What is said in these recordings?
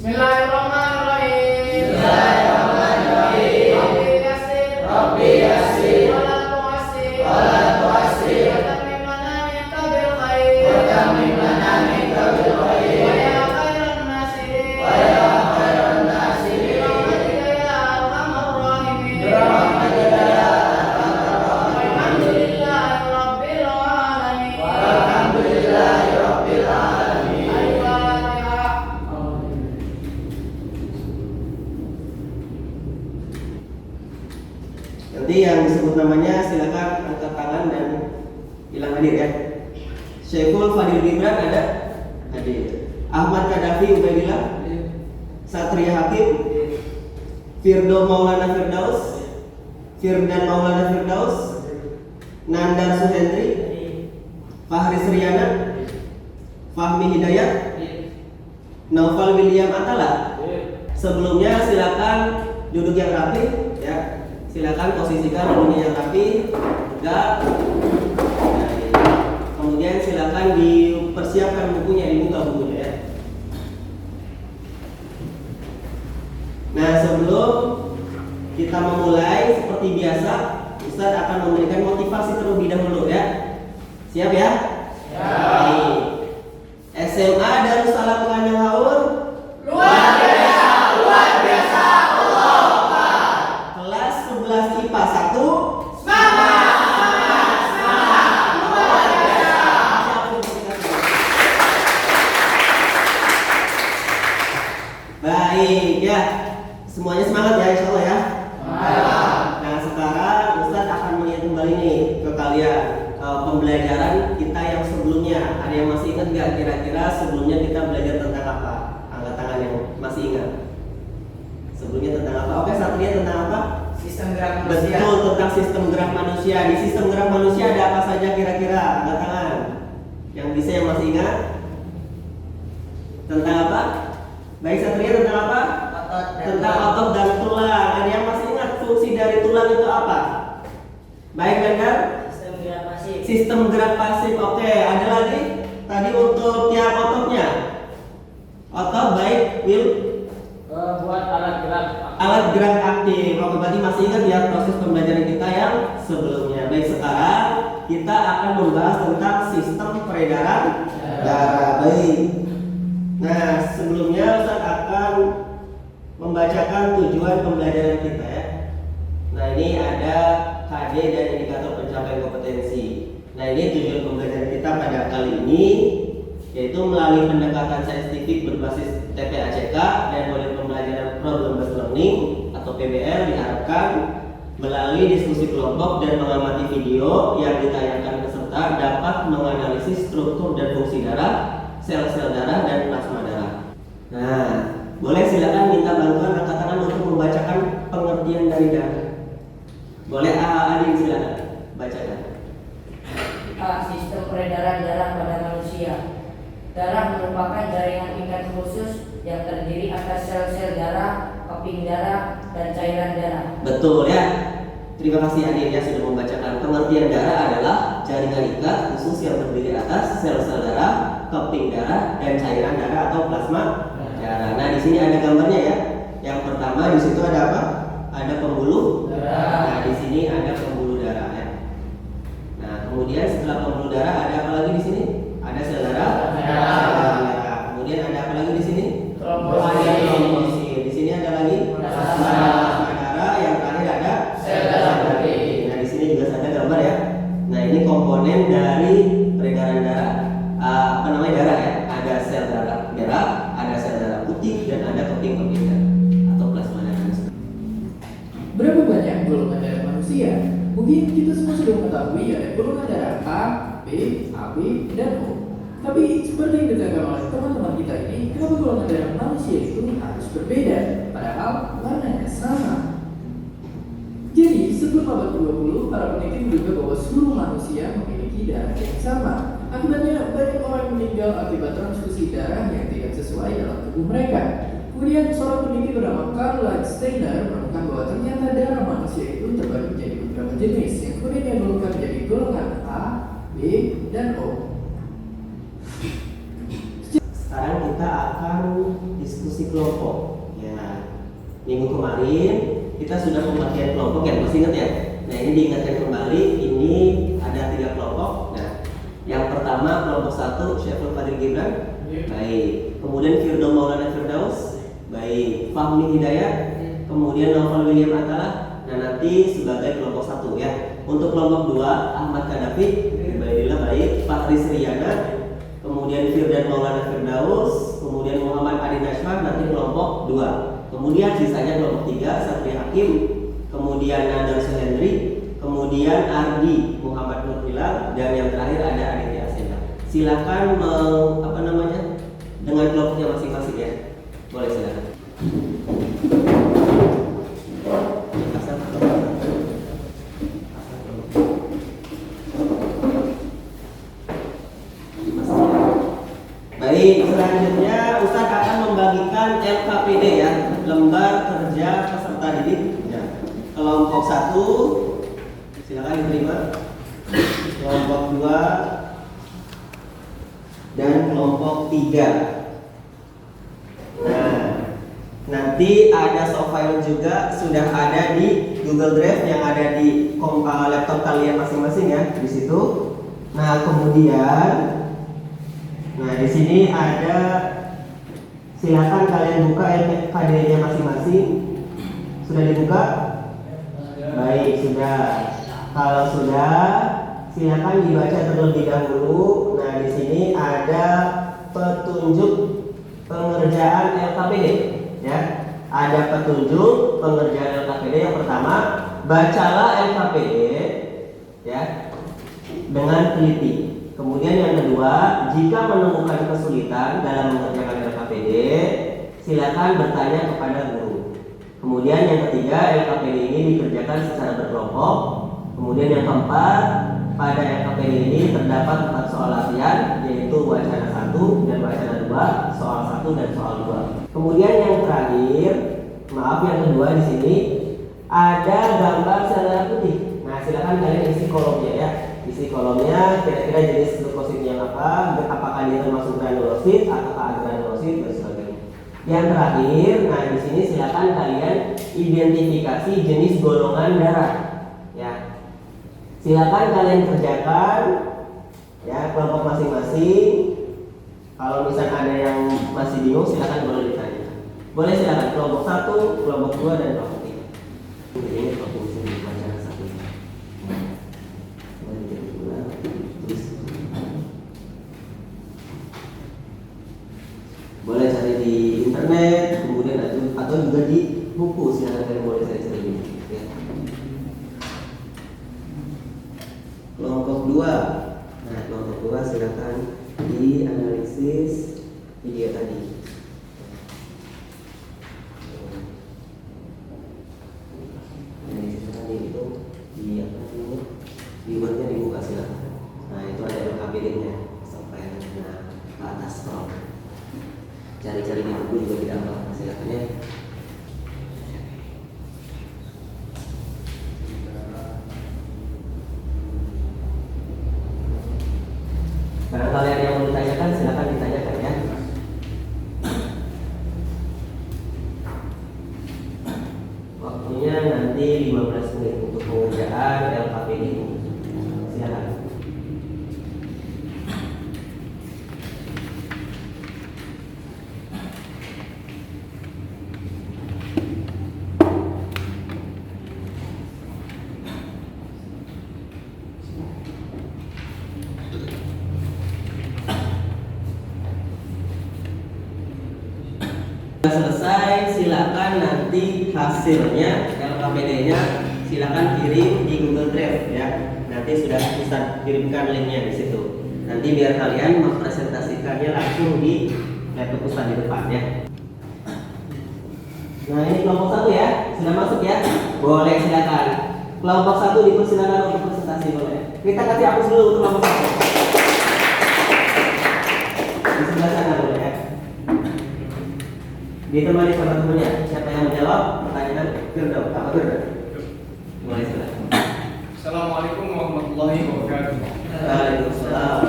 Bismillahirrahmanirrahim. Bismillahirrahmanirrahim. Rabbi yassir. Rabbi yassir. Wala tu'assir. Wala tu'assir. Wa tammim lana minka bil khair. Wa tammim lana minka bil khair. Wa ya khairan nasirin. Wa ya khairan nasirin. Birahmatika ya arhamar rahimin. Birahmatika ya arhamar rahimin. Walhamdulillahi rabbil alamin. Walhamdulillahi rabbil alamin. Al-Fatihah. Nanti yang disebut namanya silakan angkat tangan dan bilang hadir ya. Syekhul Fadil Gibran ada? Hadir. Ahmad Kadafi Ubaidillah? Satria Hakim? Firdo Maulana Firdaus? Firdan Maulana Firdaus? Nandar Suhendri? Fahri Sriana? Fahmi Hidayat? Naufal William Atala? Sebelumnya silakan duduk yang rapi ya. Silakan posisikan duduknya yang rapi, tegak. Kemudian silakan dipersiapkan bukunya, dibuka bukunya ya. Nah, sebelum kita memulai seperti biasa, Ustadz akan memberikan motivasi terlebih dahulu ya. Siap ya? Siap. SMA Darussalam Kanyang Haur. Luar biasa, luar biasa. Allah Akbar. Kelas 11 IPA 1. Semangat, semangat, semangat. Luar biasa. Baik ya. Semuanya semangat ya insya Allah ya. Semangat. Nah sekarang Ustadz akan mengingat kembali nih ke kalian pembelajaran kita yang sebelumnya. Ada yang masih ingat nggak kira-kira sebelumnya kita belajar tentang apa? Angkat tangan yang masih ingat. Sebelumnya tentang apa? Oke, Satria tentang apa? Sistem gerak manusia. Betul, tentang sistem gerak manusia. Di sistem gerak manusia ada apa saja kira-kira? Angkat tangan. Yang bisa yang masih ingat? Tentang apa? Baik Satria tentang apa? Tentang otot dan tulang. Ada yang masih ingat fungsi dari tulang itu apa? Baik Gandar? Sistem gerak pasif. Sistem gerak pasif. Oke, ada lagi? Tadi untuk tiap ototnya. Otot baik, Will? Buat alat gerak. Alat gerak aktif. Oke, berarti masih ingat ya proses pembelajaran kita yang sebelumnya. Baik, sekarang kita akan membahas tentang sistem peredaran darah. Baik. Nah, sebelumnya Ustaz akan membacakan tujuan pembelajaran kita ya. Nah, ini ada KD dan indikator pencapaian kompetensi. Nah, ini tujuan pembelajaran kita pada kali ini, yaitu melalui pendekatan saintifik berbasis TPACK dan model pembelajaran problem based learning atau PBL diharapkan melalui diskusi kelompok dan mengamati video yang ditayangkan peserta dapat menganalisis struktur dan fungsi darah, sel-sel darah dan plasma darah. Nah, boleh silakan minta bantuan angkat tangan untuk membacakan pengertian dari darah. Boleh Adin silakan bacakan. Sistem peredaran darah pada manusia. Darah merupakan jaringan ikat khusus yang terdiri atas sel-sel darah, keping darah, dan cairan darah. Betul ya. Terima kasih Adin ya sudah membacakan. Pengertian darah adalah jaringan ikat khusus yang terdiri atas sel-sel darah, keping darah, dan cairan darah atau plasma darah. Nah, di sini ada gambarnya ya. Yang pertama di situ ada apa? Ada pembuluh darah. Nah, di sini ada pembuluh darah ya. Nah, kemudian setelah pembuluh darah ada apa lagi di sini? Ada sel darah. Sel darah. Kemudian ada apa lagi di sini? Trombosit. Di sini ada lagi plasma darah. Yang terakhir ada Sel darah putih. Nah, di sini juga ada gambar ya. Nah, ini komponen dari peredaran darah. Apa namanya darah ya? Ada sel darah merah, ada sel darah putih, dan ada keping-keping darah atau plasma darah. Berapa banyak golongan darah manusia? Mungkin kita semua sudah mengetahui ada golongan darah A, B, AB, dan O. Tapi seperti yang dikatakan oleh teman-teman kita ini, kenapa golongan darah manusia itu harus berbeda? Padahal warnanya sama. Jadi sebelum abad 20, para peneliti menduga bahwa seluruh manusia memiliki darah yang sama. Akibatnya banyak orang meninggal akibat transfusi darah yang tidak sesuai dalam tubuh mereka. Kemudian seorang peneliti bernama Karl Landsteiner menemukan bahwa ternyata darah manusia itu terbagi menjadi beberapa jenis yang kemudian digolongkan menjadi golongan A, B, dan O. Sekarang kita akan diskusi diskusi kelompok. Ya, minggu kemarin kita sudah pembagian kelompok ya, masih ingat ya? Nah ini diingatkan kembali, ini ada 3 kelompok. Nah, yang pertama kelompok 1 Syaiful Fadil Gibran, baik. Kemudian Firdaus Maulana Firdaus, baik. Fahmi Hidayat, kemudian Novel William Atala. Nah nanti sebagai kelompok 1 ya. Untuk kelompok 2 Ahmad Kadafi, baik. Fatri Sriyana, kemudian Firdan Maulana Firdaus, kemudian Muhammad Adi Nashman, nanti kelompok 2. Kemudian sisanya kelompok 3 Satria Hakim, kemudian Nadar Suhendri, kemudian Ardi Muhammad Nur Hilal, dan yang terakhir ada Aditya Asena. Silakan dengan kelompoknya masing-masing ya. Boleh silakan. Baik, selanjutnya Ustaz akan membagikan LKPD ya, lembar kerja peserta didik ya. Kelompok 1 silakan diterima. Kelompok 2 dan kelompok 3. Nah, nanti ada soft file juga sudah ada di Google Drive yang ada di laptop kalian masing-masing ya di situ. Nah, kemudian di sini ada, silakan kalian buka LKPD-nya masing-masing. Sudah dibuka? Baik, sudah. Kalau sudah, silakan dibaca terlebih dahulu. Nah, di sini ada petunjuk pengerjaan LKPD, ya. Ada petunjuk pengerjaan LKPD. Yang pertama, bacalah LKPD, ya, dengan teliti. Kemudian yang kedua, jika menemukan kesulitan dalam mengerjakan LKPD, silakan bertanya kepada guru. Kemudian yang ketiga, LKPD ini dikerjakan secara berkelompok. Kemudian yang keempat, pada LKPD ini terdapat 4 soal latihan, yaitu wacana 1 dan wacana 2, soal 1 dan soal 2. Kemudian yang terakhir, yang kedua di sini ada gambar sel darah putih. Nah, silakan kalian isi kolomnya ya. Isi kolomnya kira-kira jenis leukositnya apa, apakah dia termasuk granulosit atau agranulosit dan sebagainya. Yang terakhir, nah di sini silakan kalian identifikasi jenis golongan darah. Ya, silakan kalian kerjakan ya kelompok masing-masing. Kalau misalnya ada yang masih bingung, silakan boleh ditanya. Boleh silakan kelompok 1, kelompok 2 dan kelompok 3. Ini provinsi wacana 1. Boleh cari di internet, kemudian atau juga di buku, silakan kalian boleh cari di ya. Kelompok 2. Nah, kelompok 2 silakan dianalisis video tadi. Di wordnya dibuka silakan. Nah, itu ada LKPD-nya sampai ke atas bawah. Cari-cari di buku juga tidak apa-apa, silakan ya. Karena kalian yang mau ditanyakan, silakan ditanyakan ya. Waktunya nanti 15 menit untuk pengerjaan LKPD ini. Silakan. Selesai, silakan nanti hasilnya LKPD-nya silakan kirim di Google Drive ya. Nanti sudah bisa kirimkan linknya di situ. Nanti biar kalian mempresentasikannya langsung di laptop Ustaz di depan ya. Nah, ini kelompok 1 ya, sudah masuk ya. Boleh silakan. Kelompok 1 dipersilakan untuk presentasi boleh. Kita kasih hapus dulu untuk kelompok 1. Di sebelah sana boleh ya. Ditemani sama temannya. Siapa yang menjawab pertanyaan Firdaus? Apa Firdaus? Mulai silakan. Assalamualaikum warahmatullahi wabarakatuh. Waalaikumsalam.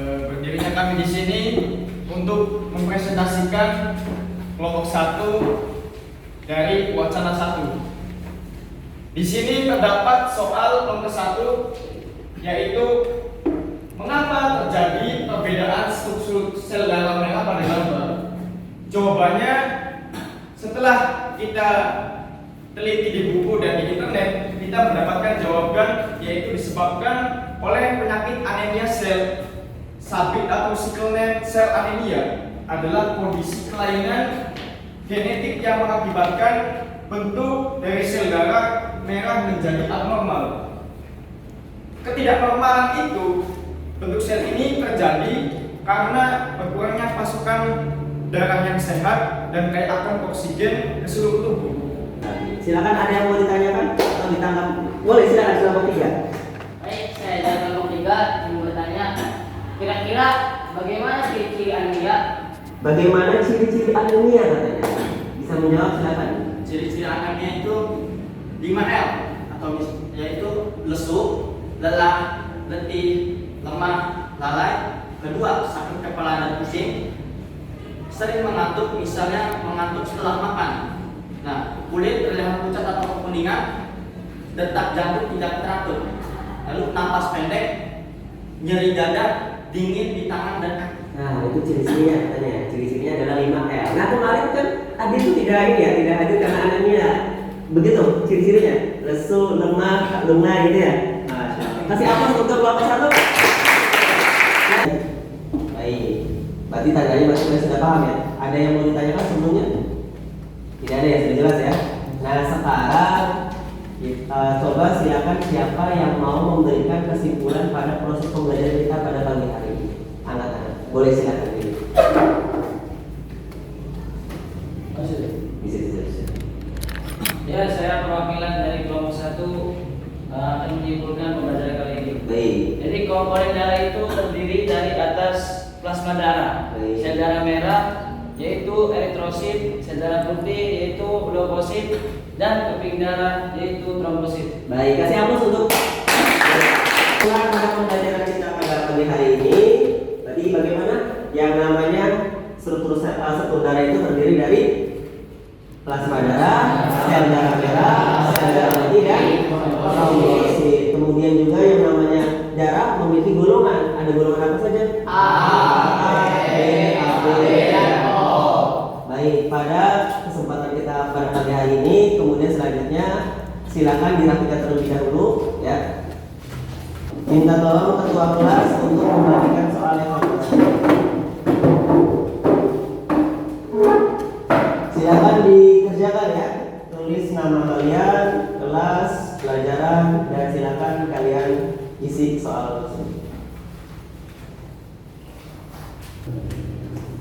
Berdirinya kami di sini untuk mempresentasikan kelompok 1 dari wacana 1. Di sini terdapat soal nomor 1, yaitu mengapa terjadi perbedaan struktur sel darah merah pada gambar. Jawabannya, setelah kita teliti di buku dan di internet, kita mendapatkan jawaban, yaitu disebabkan oleh penyakit anemia sel. Sabit atau sickle cell anemia adalah kondisi kelainan genetik yang mengakibatkan bentuk dari sel darah merah menjadi abnormal. Ketidaknormalan itu, bentuk sel ini terjadi karena berkurangnya pasokan darah yang sehat dan kaya akan oksigen ke seluruh tubuh. Silakan, ada yang mau ditanyakan atau ditangkap? Boleh, silakan kelompok 3. Baik, saya dari kelompok 3 ingin bertanya, kira-kira bagaimana ciri-ciri anemia? Bagaimana ciri-ciri anemia katanya? Bisa menjawab, silakan. Ciri-ciri anemia itu 5L atau yaitu lesu, lelah, letih, lemah, lalai. Kedua, sakit kepala dan pusing. Sering mengantuk, misalnya mengantuk setelah makan. Nah, kulit terlihat pucat atau kekuningan, detak jantung tidak teratur. Lalu napas pendek, nyeri dada, dingin di tangan dan kaki. Nah, itu ciri-cirinya katanya. Ciri-cirinya adalah 5L. Nah, kemarin kan Adit itu tidak hadir karena anemia. Begitu ciri-cirinya. Lesu, lemah, lengah gitu ya. Masya Allah. Kasih aplaus untuk kelompok 1. Baik. Berarti tandanya masih sudah paham ya. Ada yang mau ditanyakan sebelumnya? Tidak ada ya, sudah jelas ya. Nah, sekarang kita coba silakan siapa yang mau memberikan kesimpulan pada proses pembelajaran kita pada pagi hari ini. Anak-anak, boleh silakan ini. Bisa. Ya, saya perwakilan dari kelompok 1 akan menyimpulkan pembelajaran kali ini. Baik. Jadi komponen darah itu terdiri dari atas plasma darah, Baik. sel darah merah yaitu eritrosit, sel darah putih yaitu leukosit, dan keping darah yaitu trombosit. Baik, kasih aplaus untuk pulang pada pembelajaran kita pada pagi hari ini. Tadi bagaimana? Yang namanya struktur darah itu terdiri dari plasma darah, sel darah merah, sel darah putih, dan trombosit. Kemudian juga yang namanya darah memiliki golongan. Ada golongan apa saja? A, B, dan O. Baik, pada kesempatan kita pada pagi hari ini, kemudian selanjutnya silakan dirapikan terlebih dahulu ya. Minta tolong ketua kelas untuk membagikan soal evaluasi. Silakan dikerjakan ya. Tulis nama kalian, kelas, pelajaran, dan silakan kalian isi soal tersebut.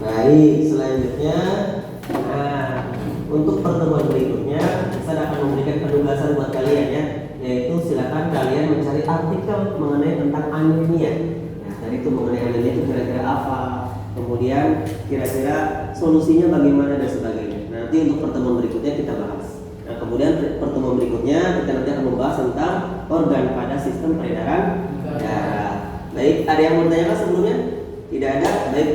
Baik, selanjutnya, untuk pertemuan berikutnya saya akan memberikan penugasan buat kalian ya, yaitu silakan kalian mencari artikel mengenai tentang anemia. Nah, tadi itu mengenai anemia itu kira-kira apa, kemudian kira-kira solusinya bagaimana dan sebagainya. Nanti untuk pertemuan berikutnya kita bahas. Nah, kemudian pertemuan berikutnya kita nanti akan membahas tentang organ pada sistem peredaran darah. Baik, ada yang mau ditanyakan sebelumnya? Tidak ada. Baik,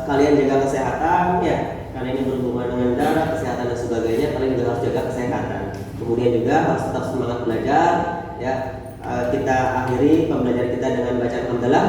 kalian jaga kesehatan ya, karena ini berhubungan dengan darah, kesehatan dan sebagainya. Kalian juga harus jaga kesehatan. Kemudian juga harus tetap semangat belajar ya. Kita akhiri pembelajaran kita dengan bacaan alhamdulillah.